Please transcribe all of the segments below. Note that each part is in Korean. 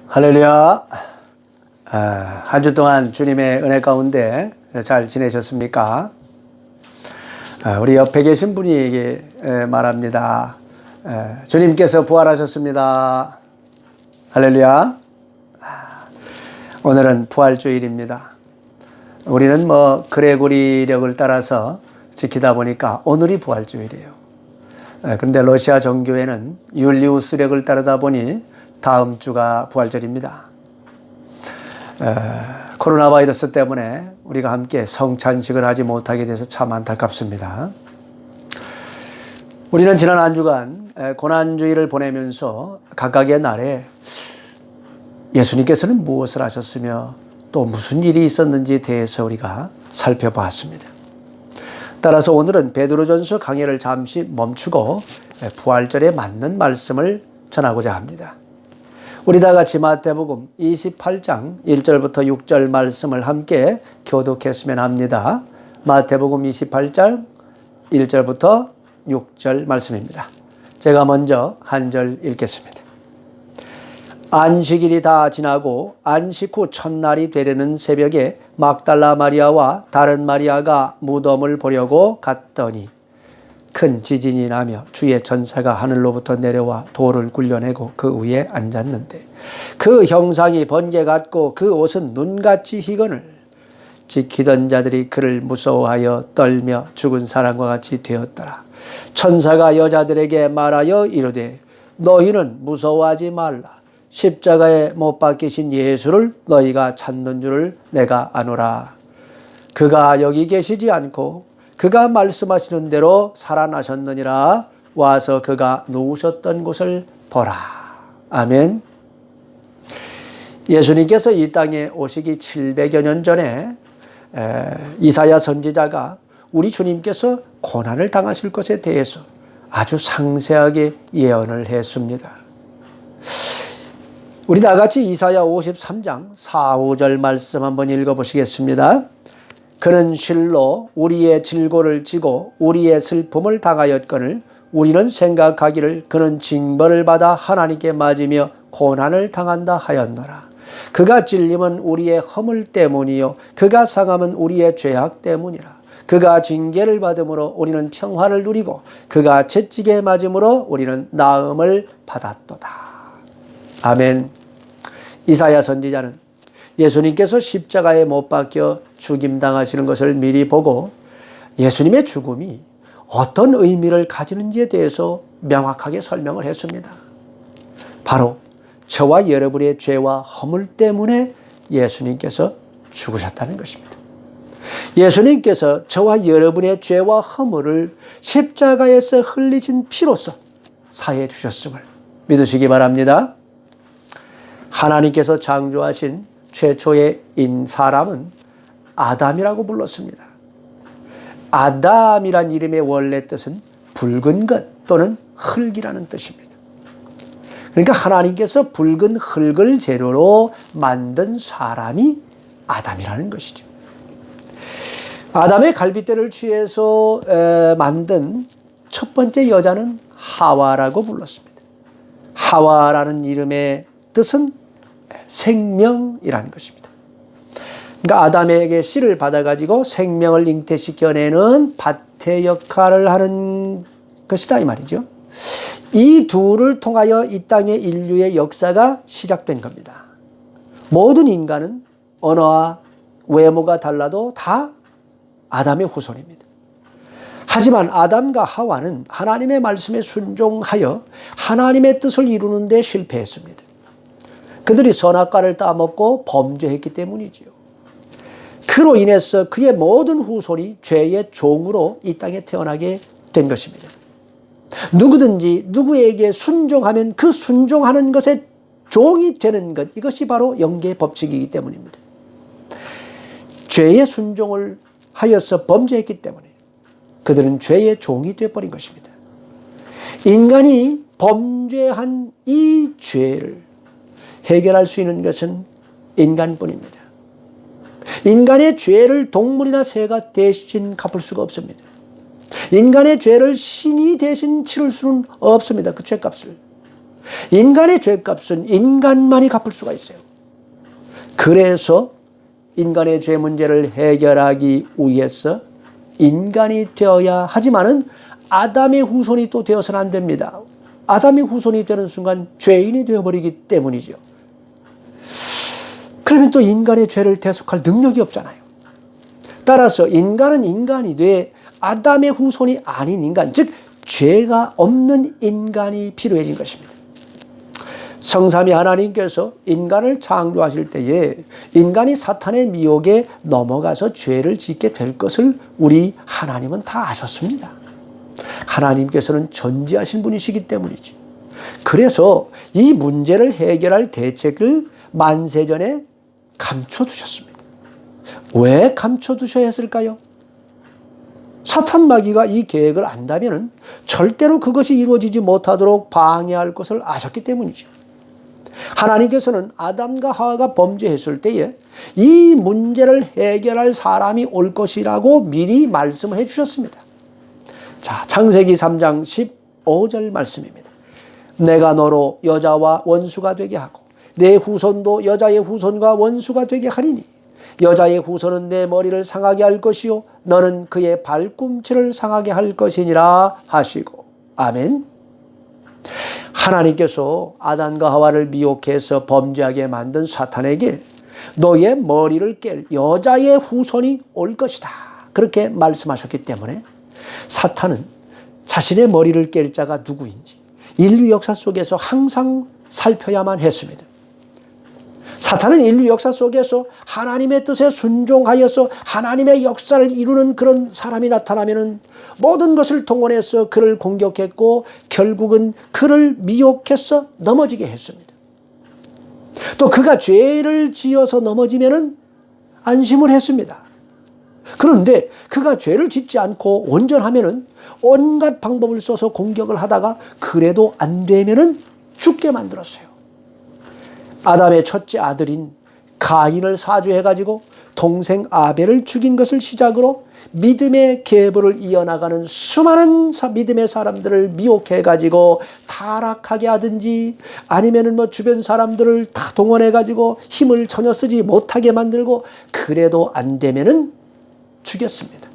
할렐루야. 한 주 동안 주님의 은혜 가운데 잘 지내셨습니까? 우리 옆에 계신 분에게 말합니다. 주님께서 부활하셨습니다. 할렐루야. 오늘은 부활주일입니다. 우리는 그레고리력을 따라서 지키다 보니까 오늘이 부활주일이에요. 그런데 러시아 정교회는 율리우스력을 따르다 보니 다음 주가 부활절입니다. 코로나 바이러스 때문에 우리가 함께 성찬식을 하지 못하게 돼서 참 안타깝습니다. 우리는 지난 한 주간 고난주일을 보내면서 각각의 날에 예수님께서는 무엇을 하셨으며 또 무슨 일이 있었는지에 대해서 우리가 살펴보았습니다. 따라서 오늘은 베드로전서 강해를 잠시 멈추고 부활절에 맞는 말씀을 전하고자 합니다. 우리 다 같이 마태복음 28장 1절부터 6절 말씀을 함께 교독했으면 합니다. 마태복음 28장 1절부터 6절 말씀입니다. 제가 먼저 한 절 읽겠습니다. 안식일이 다 지나고 안식 후 첫날이 되려는 새벽에 막달라 마리아와 다른 마리아가 무덤을 보려고 갔더니 큰 지진이 나며 주의 전사가 하늘로부터 내려와 돌을 굴려내고 그 위에 앉았는데 그 형상이 번개 같고 그 옷은 눈같이 희거늘 지키던 자들이 그를 무서워하여 떨며 죽은 사람과 같이 되었더라. 천사가 여자들에게 말하여 이르되 너희는 무서워하지 말라. 십자가에 못 박히신 예수를 너희가 찾는 줄을 내가 아노라. 그가 여기 계시지 않고 그가 말씀하시는 대로 살아나셨느니라. 와서 그가 누우셨던 곳을 보라. 아멘. 예수님께서 이 땅에 오시기 700여 년 전에 이사야 선지자가 우리 주님께서 고난을 당하실 것에 대해서 아주 상세하게 예언을 했습니다. 우리 다 같이 이사야 53장 4, 5절 말씀 한번 읽어보시겠습니다. 그는 실로 우리의 질고를 지고 우리의 슬픔을 당하였거늘 우리는 생각하기를 그는 징벌을 받아 하나님께 맞으며 고난을 당한다 하였노라. 그가 찔림은 우리의 허물 때문이요 그가 상함은 우리의 죄악 때문이라. 그가 징계를 받음으로 우리는 평화를 누리고 그가 채찍에 맞음으로 우리는 나음을 받았도다. 아멘. 이사야 선지자는 예수님께서 십자가에 못 박혀 죽임당하시는 것을 미리 보고 예수님의 죽음이 어떤 의미를 가지는지에 대해서 명확하게 설명을 했습니다. 바로 저와 여러분의 죄와 허물 때문에 예수님께서 죽으셨다는 것입니다. 예수님께서 저와 여러분의 죄와 허물을 십자가에서 흘리신 피로써 사해 주셨음을 믿으시기 바랍니다. 하나님께서 창조하신 최초의 사람은 아담이라고 불렀습니다. 아담이란 이름의 원래 뜻은 붉은 것 또는 흙이라는 뜻입니다. 그러니까 하나님께서 붉은 흙을 재료로 만든 사람이 아담이라는 것이죠. 아담의 갈빗대를 취해서 만든 첫 번째 여자는 하와라고 불렀습니다. 하와라는 이름의 뜻은 생명이라는 것입니다. 그러니까 아담에게 씨를 받아가지고 생명을 잉태시켜내는 밭의 역할을 하는 것이다 이 말이죠. 이 둘을 통하여 이 땅의 인류의 역사가 시작된 겁니다. 모든 인간은 언어와 외모가 달라도 다 아담의 후손입니다. 하지만 아담과 하와는 하나님의 말씀에 순종하여 하나님의 뜻을 이루는 데 실패했습니다. 그들이 선악과를 따먹고 범죄했기 때문이지요. 그로 인해서 그의 모든 후손이 죄의 종으로 이 땅에 태어나게 된 것입니다. 누구든지 누구에게 순종하면 그 순종하는 것에 종이 되는 것, 이것이 바로 영계의 법칙이기 때문입니다. 죄의 순종을 하여서 범죄했기 때문에 그들은 죄의 종이 되어버린 것입니다. 인간이 범죄한 이 죄를 해결할 수 있는 것은 인간뿐입니다. 인간의 죄를 동물이나 새가 대신 갚을 수가 없습니다. 인간의 죄를 신이 대신 치를 수는 없습니다. 그 죄값을. 인간의 죄값은 인간만이 갚을 수가 있어요. 그래서 인간의 죄 문제를 해결하기 위해서 인간이 되어야 하지만은 아담의 후손이 또 되어서는 안 됩니다. 아담의 후손이 되는 순간 죄인이 되어버리기 때문이죠. 그러면 또 인간의 죄를 대속할 능력이 없잖아요. 따라서 인간은 인간이 돼 아담의 후손이 아닌 인간, 즉 죄가 없는 인간이 필요해진 것입니다. 성삼위 하나님께서 인간을 창조하실 때에 인간이 사탄의 미혹에 넘어가서 죄를 짓게 될 것을 우리 하나님은 다 아셨습니다. 하나님께서는 전지하신 분이시기 때문이지. 그래서 이 문제를 해결할 대책을 만세전에 감춰두셨습니다. 왜 감춰두셔야 했을까요? 사탄 마귀가 이 계획을 안다면 절대로 그것이 이루어지지 못하도록 방해할 것을 아셨기 때문이죠. 하나님께서는 아담과 하와가 범죄했을 때에 이 문제를 해결할 사람이 올 것이라고 미리 말씀해 주셨습니다. 자, 창세기 3장 15절 말씀입니다. 내가 너로 여자와 원수가 되게 하고 내 후손도 여자의 후손과 원수가 되게 하리니 여자의 후손은 내 머리를 상하게 할 것이요 너는 그의 발꿈치를 상하게 할 것이니라 하시고. 아멘. 하나님께서 아담과 하와를 미혹해서 범죄하게 만든 사탄에게 너의 머리를 깰 여자의 후손이 올 것이다, 그렇게 말씀하셨기 때문에 사탄은 자신의 머리를 깰 자가 누구인지 인류 역사 속에서 항상 살펴야만 했습니다. 사탄은 인류 역사 속에서 하나님의 뜻에 순종하여서 하나님의 역사를 이루는 그런 사람이 나타나면은 모든 것을 동원해서 그를 공격했고 결국은 그를 미혹해서 넘어지게 했습니다. 또 그가 죄를 지어서 넘어지면은 안심을 했습니다. 그런데 그가 죄를 짓지 않고 온전하면은 온갖 방법을 써서 공격을 하다가 그래도 안 되면은 죽게 만들었어요. 아담의 첫째 아들인 가인을 사주해가지고 동생 아벨을 죽인 것을 시작으로 믿음의 계보를 이어나가는 수많은 믿음의 사람들을 미혹해가지고 타락하게 하든지 아니면은 주변 사람들을 다 동원해가지고 힘을 전혀 쓰지 못하게 만들고 그래도 안 되면은 죽였습니다.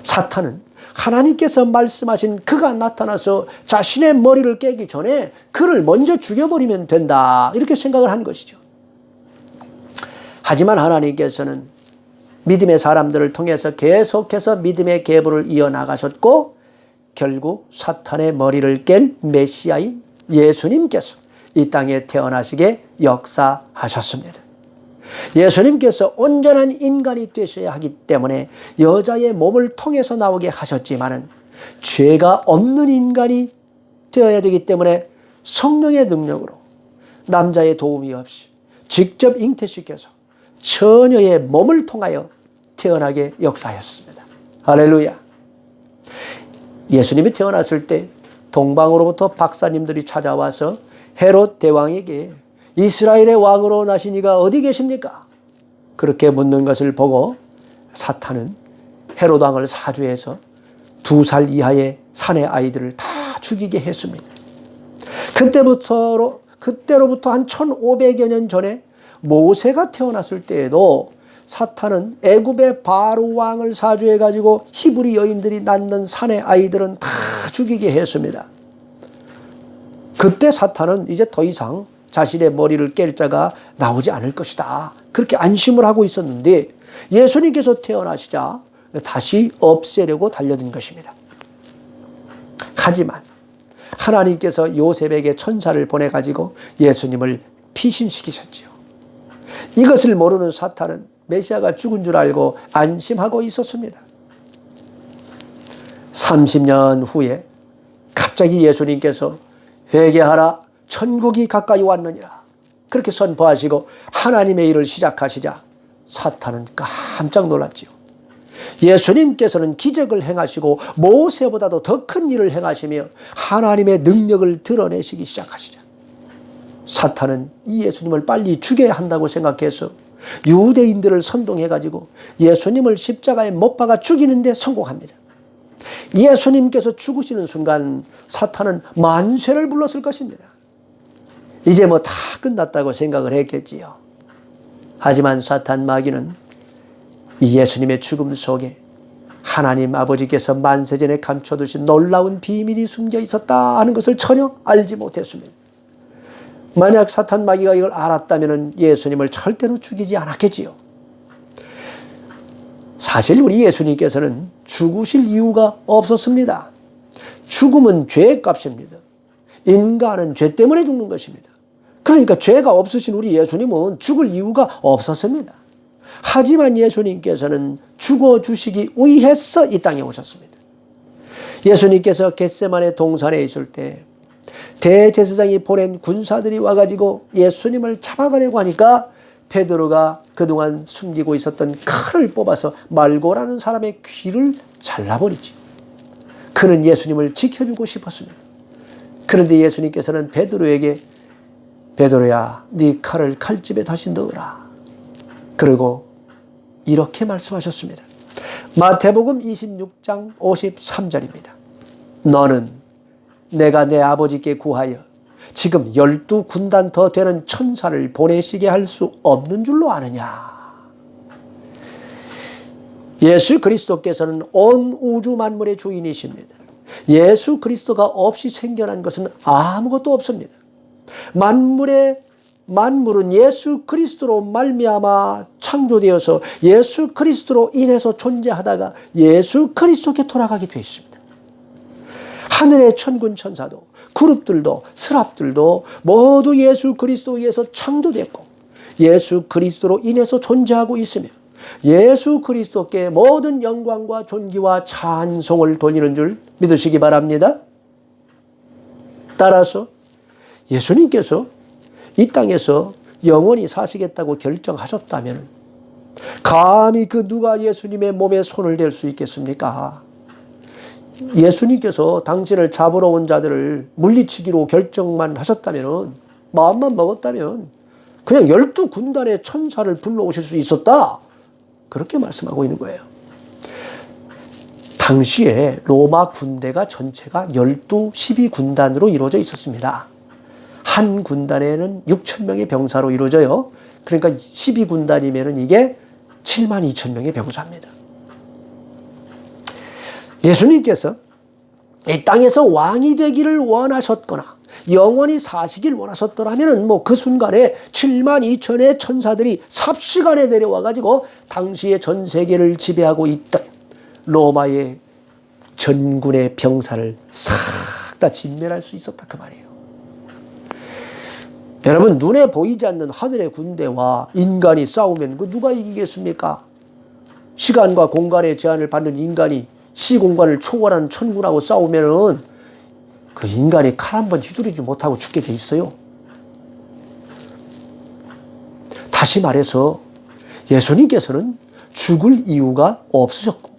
사탄은 하나님께서 말씀하신 그가 나타나서 자신의 머리를 깨기 전에 그를 먼저 죽여버리면 된다, 이렇게 생각을 한 것이죠. 하지만 하나님께서는 믿음의 사람들을 통해서 계속해서 믿음의 계보를 이어나가셨고 결국 사탄의 머리를 깰 메시아인 예수님께서 이 땅에 태어나시게 역사하셨습니다. 예수님께서 온전한 인간이 되셔야 하기 때문에 여자의 몸을 통해서 나오게 하셨지만은 죄가 없는 인간이 되어야 되기 때문에 성령의 능력으로 남자의 도움이 없이 직접 잉태시켜서 처녀의 몸을 통하여 태어나게 역사하였습니다. 할렐루야. 예수님이 태어났을 때 동방으로부터 박사님들이 찾아와서 헤롯 대왕에게 이스라엘의 왕으로 나신 이가 어디 계십니까? 그렇게 묻는 것을 보고 사탄은 헤롯 왕을 사주해서 2살 이하의 사내 아이들을 다 죽이게 했습니다. 그때로부터 한 1500여 년 전에 모세가 태어났을 때에도 사탄은 애굽의 바로 왕을 사주해가지고 히브리 여인들이 낳는 사내 아이들은 다 죽이게 했습니다. 그때 사탄은 이제 더 이상 자신의 머리를 깰 자가 나오지 않을 것이다, 그렇게 안심을 하고 있었는데 예수님께서 태어나시자 다시 없애려고 달려든 것입니다. 하지만 하나님께서 요셉에게 천사를 보내가지고 예수님을 피신시키셨지요. 이것을 모르는 사탄은 메시아가 죽은 줄 알고 안심하고 있었습니다. 30년 후에 갑자기 예수님께서 회개하라, 천국이 가까이 왔느니라, 그렇게 선포하시고 하나님의 일을 시작하시자 사탄은 깜짝 놀랐지요. 예수님께서는 기적을 행하시고 모세보다도 더 큰 일을 행하시며 하나님의 능력을 드러내시기 시작하시자 사탄은 이 예수님을 빨리 죽여야 한다고 생각해서 유대인들을 선동해가지고 예수님을 십자가에 못 박아 죽이는 데 성공합니다. 예수님께서 죽으시는 순간 사탄은 만세를 불렀을 것입니다. 이제 뭐 다 끝났다고 생각을 했겠지요. 하지만 사탄 마귀는 이 예수님의 죽음 속에 하나님 아버지께서 만세전에 감춰두신 놀라운 비밀이 숨겨 있었다 하는 것을 전혀 알지 못했습니다. 만약 사탄 마귀가 이걸 알았다면 예수님을 절대로 죽이지 않았겠지요. 사실 우리 예수님께서는 죽으실 이유가 없었습니다. 죽음은 죄의 값입니다. 인간은 죄 때문에 죽는 것입니다. 그러니까 죄가 없으신 우리 예수님은 죽을 이유가 없었습니다. 하지만 예수님께서는 죽어주시기 위해서 이 땅에 오셨습니다. 예수님께서 겟세마네 동산에 있을 때 대제사장이 보낸 군사들이 와가지고 예수님을 잡아가려고 하니까 베드로가 그동안 숨기고 있었던 칼을 뽑아서 말고라는 사람의 귀를 잘라버리지. 그는 예수님을 지켜주고 싶었습니다. 그런데 예수님께서는 베드로에게 베드로야, 네 칼을 칼집에 다시 넣으라. 그리고 이렇게 말씀하셨습니다. 마태복음 26장 53절입니다. 너는 내가 내 아버지께 구하여 지금 12군단 더 되는 천사를 보내시게 할 수 없는 줄로 아느냐. 예수 그리스도께서는 온 우주 만물의 주인이십니다. 예수 그리스도가 없이 생겨난 것은 아무것도 없습니다. 만물은 예수 그리스도로 말미암아 창조되어서 예수 그리스도로 인해서 존재하다가 예수 그리스도께 돌아가게 되어 있습니다. 하늘의 천군 천사도 그룹들도 스랍들도 모두 예수 그리스도에 의해서 창조됐고 예수 그리스도로 인해서 존재하고 있으며 예수 그리스도께 모든 영광과 존귀와 찬송을 돌리는 줄 믿으시기 바랍니다. 따라서 예수님께서 이 땅에서 영원히 사시겠다고 결정하셨다면 감히 그 누가 예수님의 몸에 손을 댈 수 있겠습니까? 예수님께서 당신을 잡으러 온 자들을 물리치기로 결정만 하셨다면, 마음만 먹었다면 그냥 12군단의 천사를 불러오실 수 있었다. 그렇게 말씀하고 있는 거예요. 당시에 로마 군대가 전체가 12군단으로 이루어져 있었습니다. 한 군단에는 6,000명의 병사로 이루어져요. 그러니까 12군단이면 이게 72,000명의 병사입니다. 예수님께서 이 땅에서 왕이 되기를 원하셨거나 영원히 사시길 원하셨더라면 그 순간에 72,000의 천사들이 삽시간에 내려와가지고 당시에 전 세계를 지배하고 있던 로마의 전군의 병사를 싹 다 진멸할 수 있었다 그 말이에요. 여러분, 눈에 보이지 않는 하늘의 군대와 인간이 싸우면 누가 이기겠습니까? 시간과 공간의 제한을 받는 인간이 시공간을 초월한 천군하고 싸우면은 그 인간이 칼 한 번 휘두르지 못하고 죽게 돼 있어요. 다시 말해서 예수님께서는 죽을 이유가 없으셨고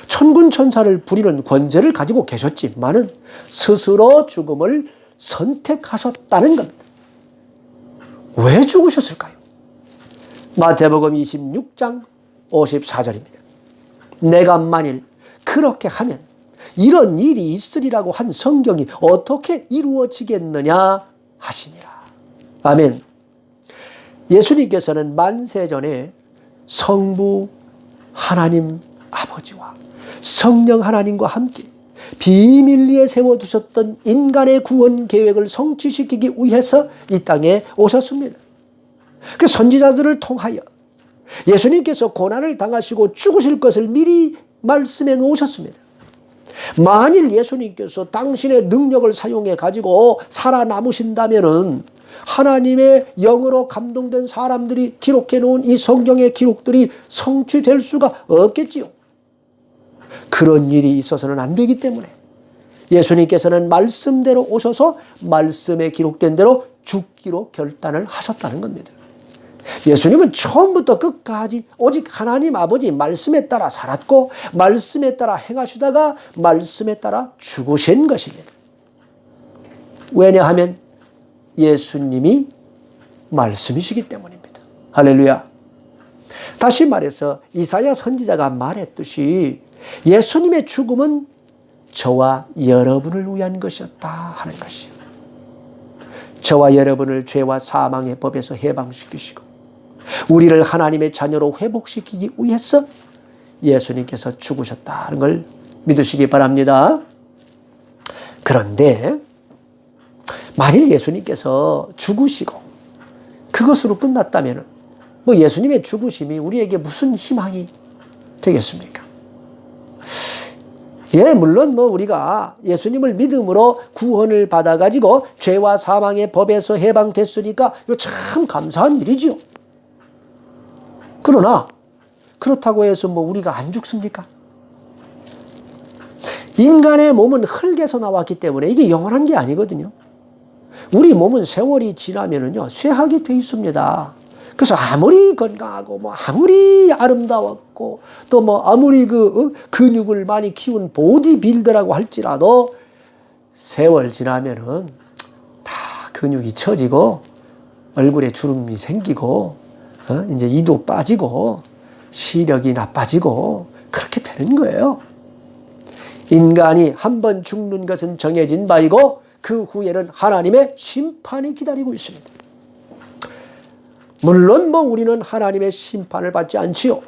천군 천사를 부리는 권세를 가지고 계셨지만은 스스로 죽음을 선택하셨다는 겁니다. 왜 죽으셨을까요? 마태복음 26장 54절입니다. 내가 만일 그렇게 하면 이런 일이 있으리라고 한 성경이 어떻게 이루어지겠느냐 하시니라. 아멘. 예수님께서는 만세전에 성부 하나님 아버지와 성령 하나님과 함께 비밀리에 세워두셨던 인간의 구원 계획을 성취시키기 위해서 이 땅에 오셨습니다. 그 선지자들을 통하여 예수님께서 고난을 당하시고 죽으실 것을 미리 말씀해 놓으셨습니다. 만일 예수님께서 당신의 능력을 사용해 가지고 살아남으신다면은 하나님의 영으로 감동된 사람들이 기록해 놓은 이 성경의 기록들이 성취될 수가 없겠지요. 그런 일이 있어서는 안 되기 때문에 예수님께서는 말씀대로 오셔서 말씀에 기록된 대로 죽기로 결단을 하셨다는 겁니다. 예수님은 처음부터 끝까지 오직 하나님 아버지 말씀에 따라 살았고 말씀에 따라 행하시다가 말씀에 따라 죽으신 것입니다. 왜냐하면 예수님이 말씀이시기 때문입니다. 할렐루야. 다시 말해서 이사야 선지자가 말했듯이 예수님의 죽음은 저와 여러분을 위한 것이었다 하는 것이요. 저와 여러분을 죄와 사망의 법에서 해방시키시고 우리를 하나님의 자녀로 회복시키기 위해서 예수님께서 죽으셨다는 걸 믿으시기 바랍니다. 그런데 만일 예수님께서 죽으시고 그것으로 끝났다면 뭐 예수님의 죽으심이 우리에게 무슨 희망이 되겠습니까? 예, 물론 뭐 우리가 예수님을 믿음으로 구원을 받아가지고 죄와 사망의 법에서 해방됐으니까 이거 참 감사한 일이지요. 그러나 그렇다고 해서 뭐 우리가 안 죽습니까? 인간의 몸은 흙에서 나왔기 때문에 이게 영원한 게 아니거든요. 우리 몸은 세월이 지나면은요, 쇠하게 돼 있습니다. 그래서 아무리 건강하고, 뭐, 아무리 아름다웠고, 또 뭐, 아무리 근육을 많이 키운 보디빌더라고 할지라도 세월 지나면은 다 근육이 처지고, 얼굴에 주름이 생기고, 이제 이도 빠지고, 시력이 나빠지고, 그렇게 되는 거예요. 인간이 한번 죽는 것은 정해진 바이고 그 후에는 하나님의 심판이 기다리고 있습니다. 물론 뭐 우리는 하나님의 심판을 받지 않지요.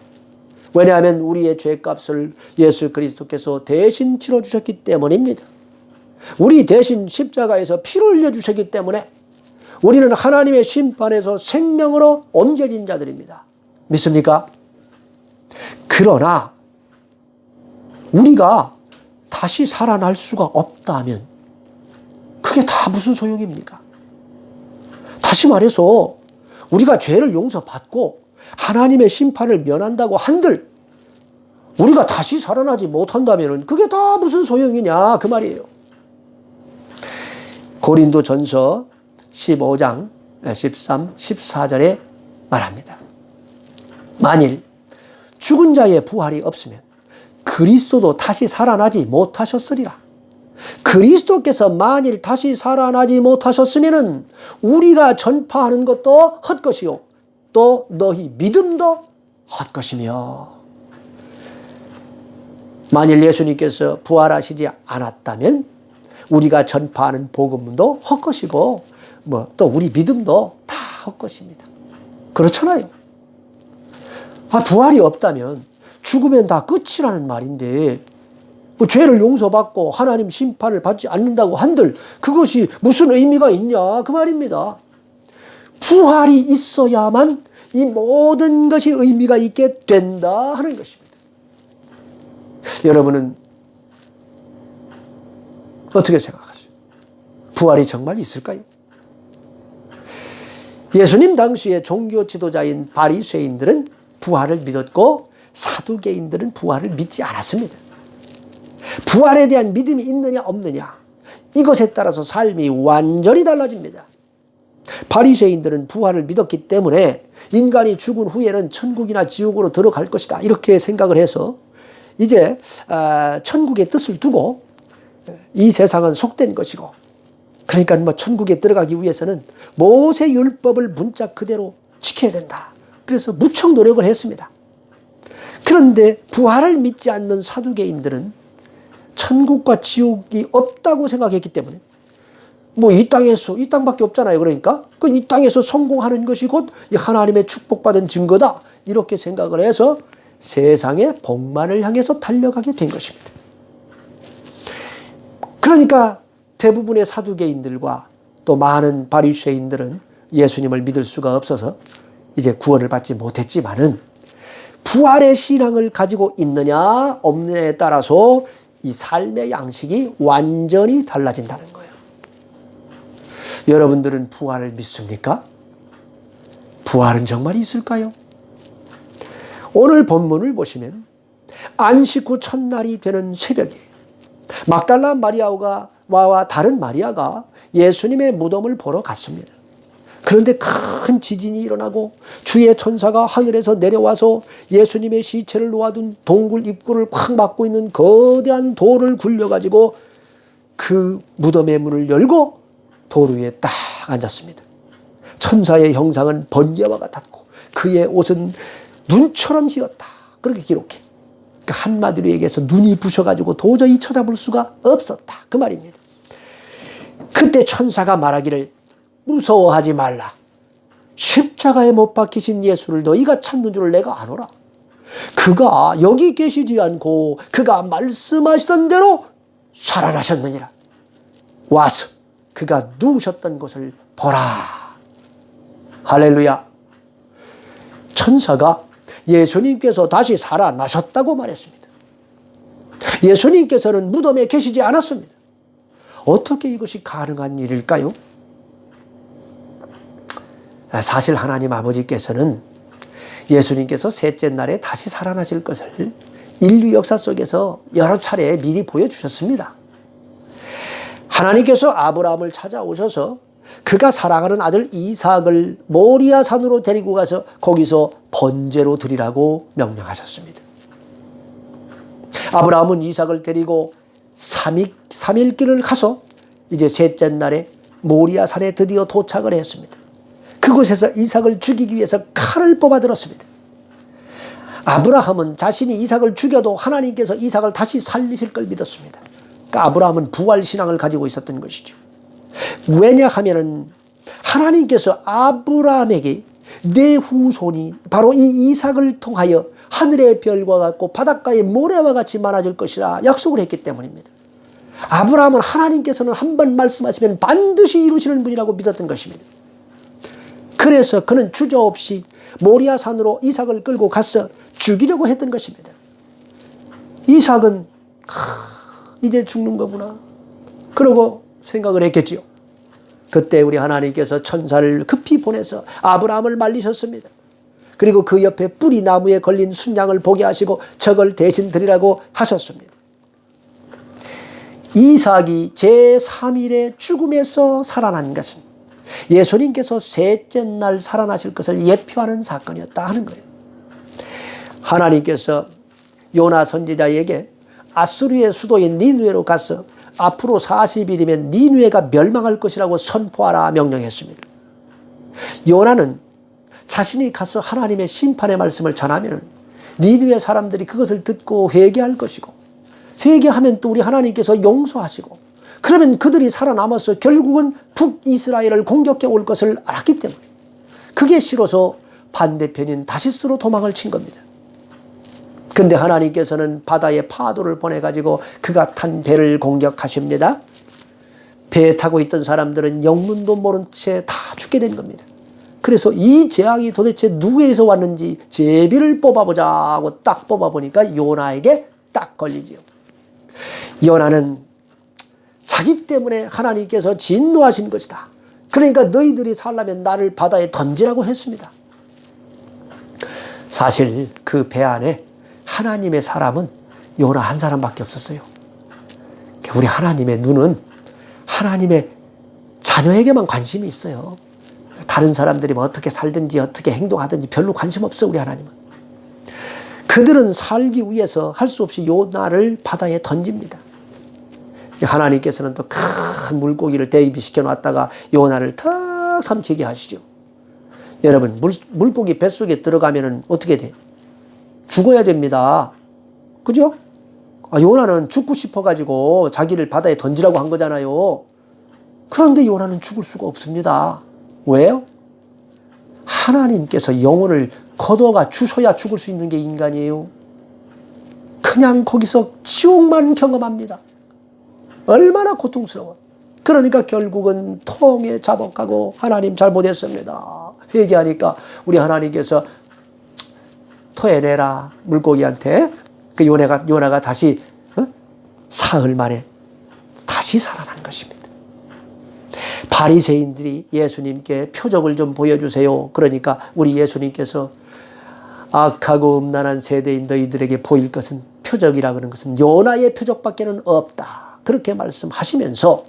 왜냐하면 우리의 죄값을 예수 그리스도께서 대신 치러주셨기 때문입니다. 우리 대신 십자가에서 피를 흘려주셨기 때문에 우리는 하나님의 심판에서 생명으로 옮겨진 자들입니다. 믿습니까? 그러나 우리가 다시 살아날 수가 없다면 그게 다 무슨 소용입니까? 다시 말해서 우리가 죄를 용서받고 하나님의 심판을 면한다고 한들 우리가 다시 살아나지 못한다면 그게 다 무슨 소용이냐 그 말이에요. 고린도전서 15장 13, 14절에 말합니다. 만일 죽은 자의 부활이 없으면 그리스도도 다시 살아나지 못하셨으리라. 그리스도께서 만일 다시 살아나지 못하셨으면 우리가 전파하는 것도 헛것이요 또 너희 믿음도 헛것이며, 만일 예수님께서 부활하시지 않았다면 우리가 전파하는 복음도 헛것이고 뭐 또 우리 믿음도 다 헛것입니다. 그렇잖아요. 부활이 없다면 죽으면 다 끝이라는 말인데 뭐 죄를 용서받고 하나님 심판을 받지 않는다고 한들 그것이 무슨 의미가 있냐 그 말입니다. 부활이 있어야만 이 모든 것이 의미가 있게 된다 하는 것입니다. 여러분은 어떻게 생각하세요? 부활이 정말 있을까요? 예수님 당시의 종교 지도자인 바리새인들은 부활을 믿었고 사두개인들은 부활을 믿지 않았습니다. 부활에 대한 믿음이 있느냐 없느냐 이것에 따라서 삶이 완전히 달라집니다. 바리새인들은 부활을 믿었기 때문에 인간이 죽은 후에는 천국이나 지옥으로 들어갈 것이다 이렇게 생각을 해서 이제 천국의 뜻을 두고 이 세상은 속된 것이고 그러니까 뭐 천국에 들어가기 위해서는 모세 율법을 문자 그대로 지켜야 된다. 그래서 무척 노력을 했습니다. 그런데 부활을 믿지 않는 사두개인들은 천국과 지옥이 없다고 생각했기 때문에 뭐 이 땅밖에 없잖아요. 그러니까 이 땅에서 성공하는 것이 곧 하나님의 축복받은 증거다 이렇게 생각을 해서 세상의 복만을 향해서 달려가게 된 것입니다. 그러니까 대부분의 사두개인들과 또 많은 바리새인들은 예수님을 믿을 수가 없어서 이제 구원을 받지 못했지만은 부활의 신앙을 가지고 있느냐 없느냐에 따라서 이 삶의 양식이 완전히 달라진다는 거예요. 여러분들은 부활을 믿습니까? 부활은 정말 있을까요? 오늘 본문을 보시면 안식 후 첫날이 되는 새벽에 막달라 마리아와 다른 마리아가 예수님의 무덤을 보러 갔습니다. 그런데 큰 지진이 일어나고 주의 천사가 하늘에서 내려와서 예수님의 시체를 놓아둔 동굴 입구를 콱 막고 있는 거대한 돌을 굴려가지고 그 무덤의 문을 열고 돌 위에 딱 앉았습니다. 천사의 형상은 번개와 같았고 그의 옷은 눈처럼 희었다. 그렇게 기록해. 그러니까 한마디로 얘기해서 눈이 부셔가지고 도저히 쳐다볼 수가 없었다. 그 말입니다. 그때 천사가 말하기를 무서워하지 말라. 십자가에 못 박히신 예수를 너희가 찾는 줄을 내가 아노라. 그가 여기 계시지 않고 그가 말씀하시던 대로 살아나셨느니라. 와서 그가 누우셨던 곳을 보라. 할렐루야. 천사가 예수님께서 다시 살아나셨다고 말했습니다. 예수님께서는 무덤에 계시지 않았습니다. 어떻게 이것이 가능한 일일까요? 사실 하나님 아버지께서는 예수님께서 셋째 날에 다시 살아나실 것을 인류 역사 속에서 여러 차례 미리 보여주셨습니다. 하나님께서 아브라함을 찾아오셔서 그가 사랑하는 아들 이삭을 모리아 산으로 데리고 가서 거기서 번제로 드리라고 명령하셨습니다. 아브라함은 이삭을 데리고 3일 길을 가서 이제 셋째 날에 모리아 산에 드디어 도착을 했습니다. 그곳에서 이삭을 죽이기 위해서 칼을 뽑아 들었습니다. 아브라함은 자신이 이삭을 죽여도 하나님께서 이삭을 다시 살리실 걸 믿었습니다. 그러니까 아브라함은 부활신앙을 가지고 있었던 것이죠. 왜냐하면 하나님께서 아브라함에게 내 후손이 바로 이 이삭을 통하여 하늘의 별과 같고 바닷가의 모래와 같이 많아질 것이라 약속을 했기 때문입니다. 아브라함은 하나님께서는 한 번 말씀하시면 반드시 이루시는 분이라고 믿었던 것입니다. 그래서 그는 주저없이 모리아 산으로 이삭을 끌고 가서 죽이려고 했던 것입니다. 이삭은 이제 죽는 거구나 그러고 생각을 했겠지요. 그때 우리 하나님께서 천사를 급히 보내서 아브라함을 말리셨습니다. 그리고 그 옆에 뿌리 나무에 걸린 순양을 보게 하시고 저걸 대신 드리라고 하셨습니다. 이삭이 제3일의 죽음에서 살아난 것은 예수님께서 셋째 날 살아나실 것을 예표하는 사건이었다 하는 거예요. 하나님께서 요나 선지자에게 아수르의 수도인 니느웨로 가서 앞으로 40일이면 니느웨가 멸망할 것이라고 선포하라 명령했습니다. 요나는 자신이 가서 하나님의 심판의 말씀을 전하면 니느웨 사람들이 그것을 듣고 회개할 것이고, 회개하면 또 우리 하나님께서 용서하시고, 그러면 그들이 살아남아서 결국은 북이스라엘을 공격해 올 것을 알았기 때문에 그게 싫어서 반대편인 다시스로 도망을 친 겁니다. 근데 하나님께서는 바다에 파도를 보내가지고 그가 탄 배를 공격하십니다. 배에 타고 있던 사람들은 영문도 모른 채 다 죽게 된 겁니다. 그래서 이 재앙이 도대체 누구에서 왔는지 제비를 뽑아보자 하고 딱 뽑아보니까 요나에게 딱 걸리지요. 요나는 자기 때문에 하나님께서 진노하신 것이다. 그러니까 너희들이 살려면 나를 바다에 던지라고 했습니다. 사실 그 배 안에 하나님의 사람은 요나 한 사람밖에 없었어요. 우리 하나님의 눈은 하나님의 자녀에게만 관심이 있어요. 다른 사람들이 뭐 어떻게 살든지 어떻게 행동하든지 별로 관심 없어. 우리 하나님은. 그들은 살기 위해서 할 수 없이 요나를 바다에 던집니다. 하나님께서는 또 큰 물고기를 대비시켜 놨다가 요나를 탁 삼키게 하시죠. 여러분, 물고기 뱃속에 들어가면은 어떻게 돼? 죽어야 됩니다. 그죠? 요나는 죽고 싶어가지고 자기를 바다에 던지라고 한 거잖아요. 그런데 요나는 죽을 수가 없습니다. 왜요? 하나님께서 영혼을 거둬가 주셔야 죽을 수 있는 게 인간이에요. 그냥 거기서 지옥만 경험합니다. 얼마나 고통스러워. 그러니까 결국은 통에 자복하고 하나님 잘못했습니다. 회개하니까 우리 하나님께서 토해내라 물고기한테. 그 요나가 다시 사흘 만에 다시 살아난 것입니다. 바리새인들이 예수님께 표적을 좀 보여주세요. 그러니까 우리 예수님께서 악하고 음란한 세대인 너희들에게 보일 것은 표적이라 그런 것은 요나의 표적밖에는 없다. 그렇게 말씀하시면서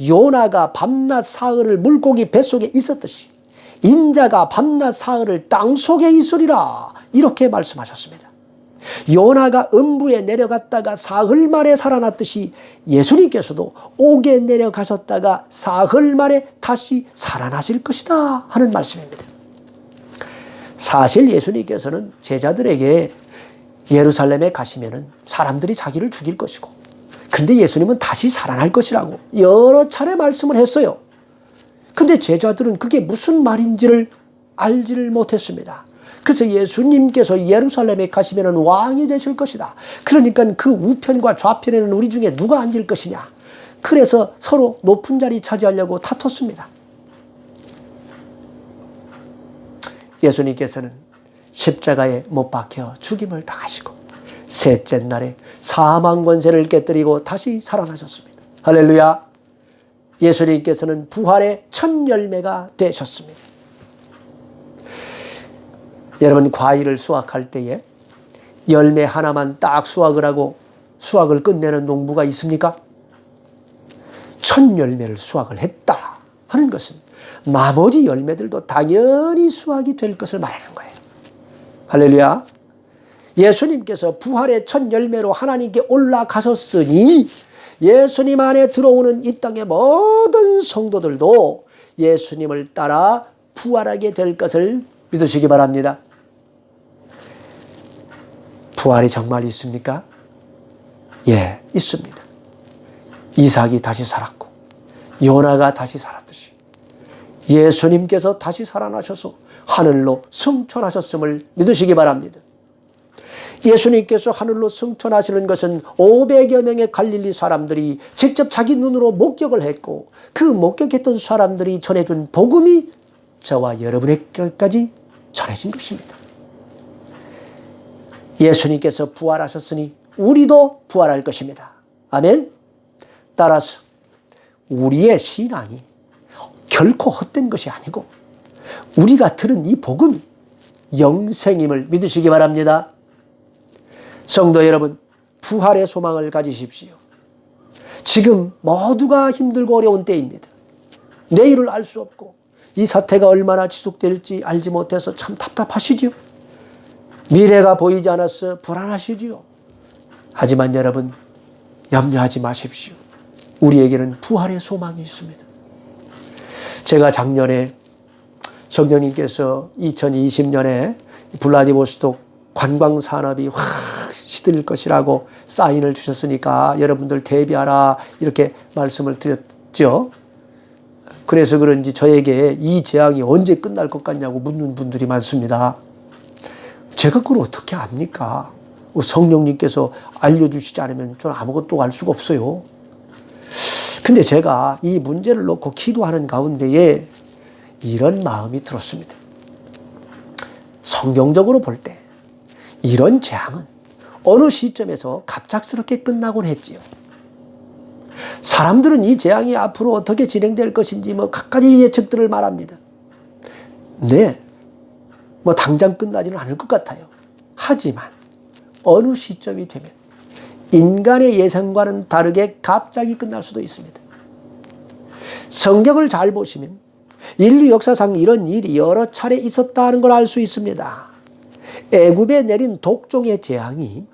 요나가 밤낮 사흘을 물고기 뱃속에 있었듯이 인자가 밤낮 사흘을 땅속에 있으리라 이렇게 말씀하셨습니다. 요나가 음부에 내려갔다가 사흘 만에 살아났듯이 예수님께서도 옥에 내려가셨다가 사흘 만에 다시 살아나실 것이다 하는 말씀입니다. 사실 예수님께서는 제자들에게 예루살렘에 가시면은 사람들이 자기를 죽일 것이고, 근데 예수님은 다시 살아날 것이라고 여러 차례 말씀을 했어요. 근데 제자들은 그게 무슨 말인지를 알지를 못했습니다. 그래서 예수님께서 예루살렘에 가시면 왕이 되실 것이다. 그러니까 그 우편과 좌편에는 우리 중에 누가 앉을 것이냐. 그래서 서로 높은 자리 차지하려고 다퉜습니다. 예수님께서는 십자가에 못 박혀 죽임을 당하시고 셋째 날에 사망 권세를 깨뜨리고 다시 살아나셨습니다. 할렐루야. 예수님께서는 부활의 첫 열매가 되셨습니다. 여러분, 과일을 수확할 때에 열매 하나만 딱 수확을 하고 수확을 끝내는 농부가 있습니까? 첫 열매를 수확을 했다 하는 것은 나머지 열매들도 당연히 수확이 될 것을 말하는 거예요. 할렐루야. 예수님께서 부활의 첫 열매로 하나님께 올라가셨으니 예수님 안에 들어오는 이 땅의 모든 성도들도 예수님을 따라 부활하게 될 것을 믿으시기 바랍니다. 부활이 정말 있습니까? 예, 있습니다. 이삭이 다시 살았고 요나가 다시 살았듯이 예수님께서 다시 살아나셔서 하늘로 승천하셨음을 믿으시기 바랍니다. 예수님께서 하늘로 승천하시는 것은 500여 명의 갈릴리 사람들이 직접 자기 눈으로 목격을 했고 그 목격했던 사람들이 전해준 복음이 저와 여러분에게까지 전해진 것입니다. 예수님께서 부활하셨으니 우리도 부활할 것입니다. 아멘. 따라서 우리의 신앙이 결코 헛된 것이 아니고 우리가 들은 이 복음이 영생임을 믿으시기 바랍니다. 성도 여러분, 부활의 소망을 가지십시오. 지금 모두가 힘들고 어려운 때입니다. 내일을 알 수 없고 이 사태가 얼마나 지속될지 알지 못해서 참 답답하시죠. 미래가 보이지 않아서 불안하시죠. 하지만 여러분, 염려하지 마십시오. 우리에게는 부활의 소망이 있습니다. 제가 작년에 성령님께서 2020년에 블라디보스톡 관광산업이 확 시들 것이라고 사인을 주셨으니까 여러분들 대비하라 이렇게 말씀을 드렸죠. 그래서 그런지 저에게 이 재앙이 언제 끝날 것 같냐고 묻는 분들이 많습니다. 제가 그걸 어떻게 압니까? 성령님께서 알려주시지 않으면 저는 아무것도 알 수가 없어요. 근데 제가 이 문제를 놓고 기도하는 가운데에 이런 마음이 들었습니다. 성경적으로 볼 때 이런 재앙은 어느 시점에서 갑작스럽게 끝나곤 했지요. 사람들은 이 재앙이 앞으로 어떻게 진행될 것인지 갖가지 예측들을 말합니다. 네, 당장 끝나지는 않을 것 같아요. 하지만 어느 시점이 되면 인간의 예상과는 다르게 갑자기 끝날 수도 있습니다. 성경을 잘 보시면 인류 역사상 이런 일이 여러 차례 있었다는 걸 알 수 있습니다. 애굽에 내린 독종의 재앙이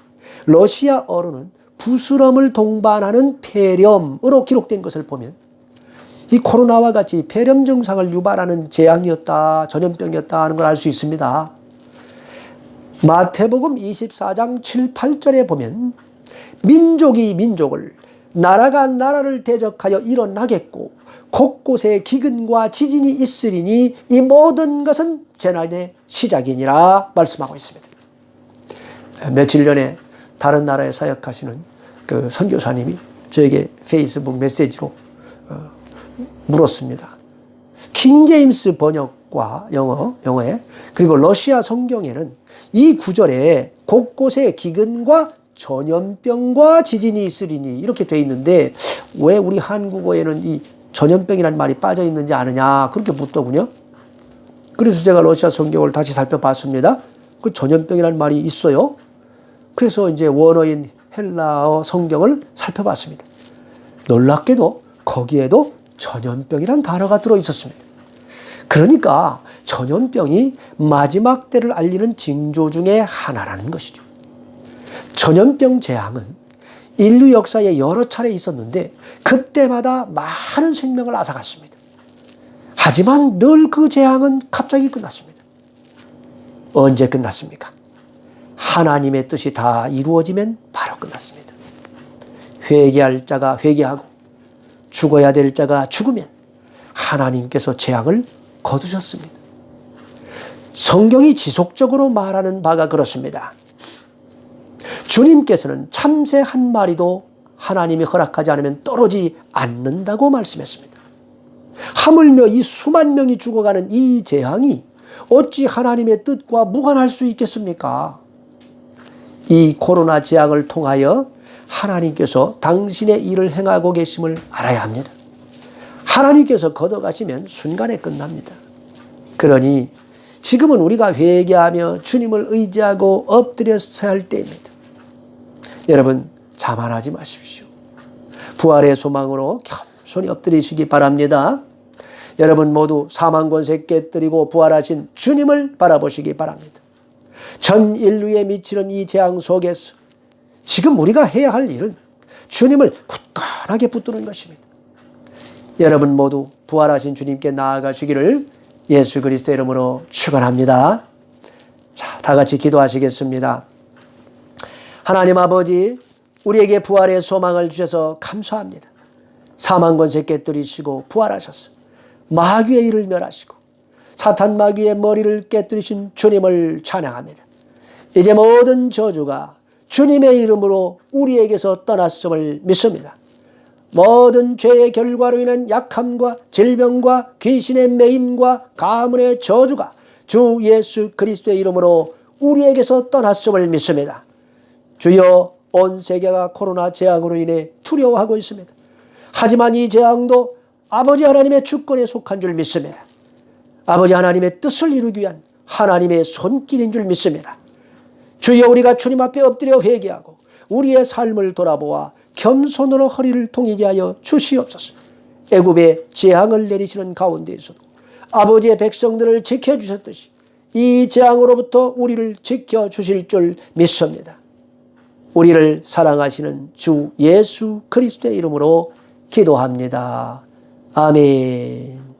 러시아어로는 부스럼을 동반하는 폐렴으로 기록된 것을 보면 이 코로나와 같이 폐렴 증상을 유발하는 재앙이었다, 전염병이었다 하는 걸 알 수 있습니다. 마태복음 24장 7, 8절에 보면 민족이 민족을, 나라가 나라를 대적하여 일어나겠고 곳곳에 기근과 지진이 있으리니 이 모든 것은 재난의 시작이니라 말씀하고 있습니다. 며칠 전에 다른 나라에 사역하시는 그 선교사님이 저에게 페이스북 메시지로 물었습니다. 킹제임스 번역과 영어에 그리고 러시아 성경에는 이 구절에 곳곳에 기근과 전염병과 지진이 있으리니 이렇게 돼 있는데 왜 우리 한국어에는 이 전염병이라는 말이 빠져 있는지 아느냐 그렇게 묻더군요. 그래서 제가 러시아 성경을 다시 살펴봤습니다. 그 전염병이라는 말이 있어요. 그래서 이제 원어인 헬라어 성경을 살펴봤습니다. 놀랍게도 거기에도 전염병이란 단어가 들어 있었습니다. 그러니까 전염병이 마지막 때를 알리는 징조 중에 하나라는 것이죠. 전염병 재앙은 인류 역사에 여러 차례 있었는데 그때마다 많은 생명을 앗아갔습니다. 하지만 늘 그 재앙은 갑자기 끝났습니다. 언제 끝났습니까? 하나님의 뜻이 다 이루어지면 바로 끝났습니다. 회개할 자가 회개하고 죽어야 될 자가 죽으면 하나님께서 재앙을 거두셨습니다. 성경이 지속적으로 말하는 바가 그렇습니다. 주님께서는 참새 한 마리도 하나님이 허락하지 않으면 떨어지지 않는다고 말씀했습니다. 하물며 이 수만 명이 죽어가는 이 재앙이 어찌 하나님의 뜻과 무관할 수 있겠습니까? 이 코로나 재앙을 통하여 하나님께서 당신의 일을 행하고 계심을 알아야 합니다. 하나님께서 걷어가시면 순간에 끝납니다. 그러니 지금은 우리가 회개하며 주님을 의지하고 엎드려 서야 할 때입니다. 여러분, 자만하지 마십시오. 부활의 소망으로 겸손히 엎드리시기 바랍니다. 여러분 모두 사망 권세 깨뜨리고 부활하신 주님을 바라보시기 바랍니다. 전 인류에 미치는 이 재앙 속에서 지금 우리가 해야 할 일은 주님을 굳건하게 붙드는 것입니다. 여러분 모두 부활하신 주님께 나아가시기를 예수 그리스도의 이름으로 축원합니다. 자, 다 같이 기도하시겠습니다. 하나님 아버지, 우리에게 부활의 소망을 주셔서 감사합니다. 사망 권세 깨뜨리시고 부활하셔서 마귀의 일을 멸하시고 사탄 마귀의 머리를 깨뜨리신 주님을 찬양합니다. 이제 모든 저주가 주님의 이름으로 우리에게서 떠났음을 믿습니다. 모든 죄의 결과로 인한 약함과 질병과 귀신의 매임과 가문의 저주가 주 예수 그리스도의 이름으로 우리에게서 떠났음을 믿습니다. 주여, 온 세계가 코로나 재앙으로 인해 두려워하고 있습니다. 하지만 이 재앙도 아버지 하나님의 주권에 속한 줄 믿습니다. 아버지 하나님의 뜻을 이루기 위한 하나님의 손길인 줄 믿습니다. 주여, 우리가 주님 앞에 엎드려 회개하고 우리의 삶을 돌아보아 겸손으로 허리를 동이게 하여 주시옵소서. 애굽에 재앙을 내리시는 가운데에서도 아버지의 백성들을 지켜주셨듯이 이 재앙으로부터 우리를 지켜주실 줄 믿습니다. 우리를 사랑하시는 주 예수 그리스도의 이름으로 기도합니다. 아멘.